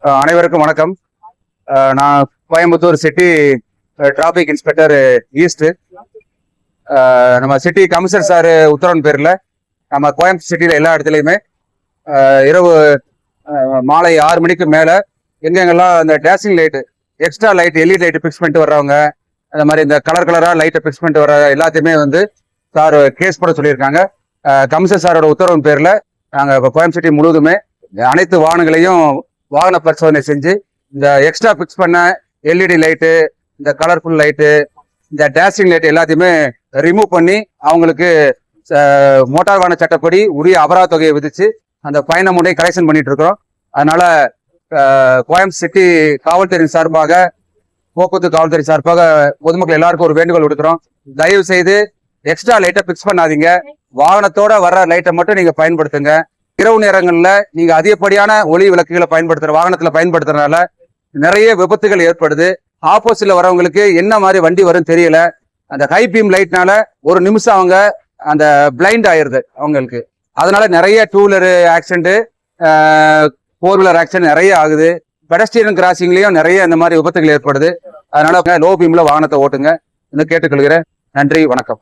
அனைவருக்கும் வணக்கம். நான் Coimbatore city traffic inspector east. நம்ம சிட்டி கமிஷனர் சார் உத்தரவின் பேரில் நம்ம கோயம்புத்தூர் சிட்டியில் எல்லா இடத்துலையுமே இரவு மாலை 6 மணிக்கு மேலே எங்கெங்கெல்லாம் அந்த dashing light, extra light, LED light fix பண்ணிட்டு வர்றவங்க, அந்த மாதிரி இந்த கலராக லைட்டை ஃபிக்ஸ் பண்ணிட்டு வர எல்லாத்தையுமே சார் கேஸ் போட சொல்லியிருக்காங்க. கமிஷனர் சாரோட உத்தரவின் பேரில் நாங்கள் இப்போ கோயம்புத்தூர் சிட்டி முழுவதுமே அனைத்து வாகனங்களையும் வாகன பரிசோதனை செஞ்சு இந்த எக்ஸ்ட்ரா பிக்ஸ் பண்ண எல்இடி லைட்டு, இந்த கலர்ஃபுல் லைட்டு, இந்த டேஷிங் லைட் எல்லாத்தையுமே ரிமூவ் பண்ணி அவங்களுக்கு மோட்டார் வாகன சட்டப்படி உரிய அபராத தொகையை விதிச்சு அந்த ஃபைன் அமௌண்ட்டை கலெக்ஷன் பண்ணிட்டு இருக்கிறோம். அதனால கோயம்புத்தூர் சிட்டி காவல்துறை சார்பாக, போக்குவரத்து காவல்துறை சார்பாக பொதுமக்கள் எல்லாருக்கும் ஒரு வேண்டுகோள் விடுக்கிறோம். தயவு செய்து எக்ஸ்ட்ரா லைட்டை பிக்ஸ் பண்ணாதீங்க. வாகனத்தோட வர்ற லைட்டை மட்டும் நீங்க பயன்படுத்துங்க. இரவு நேரங்கள்ல நீங்க அதிகப்படியான ஒளி விளக்குகளை வாகனத்துல பயன்படுத்துறதுனால நிறைய விபத்துகள் ஏற்படுது. ஆப்போசிட்ல வரவங்களுக்கு என்ன மாதிரி வண்டி வரும் தெரியல. அந்த ஹை பீம் லைட்னால ஒரு நிமிஷம் அவங்க அந்த பிளைண்ட் ஆயிருது அவங்களுக்கு. அதனால நிறைய 2 வீலர் ஆக்சிடென்ட், 4 வீலர் ஆக்சிடென்ட் நிறைய ஆகுது. பெடஸ்ட்ரியன் கிராசிங்லயும் நிறைய இந்த மாதிரி விபத்துகள் ஏற்படுது. அதனால லோ பீம்ல வாகனத்தை ஓட்டுங்க என்று கேட்டுக்கொள்கிறேன். நன்றி, வணக்கம்.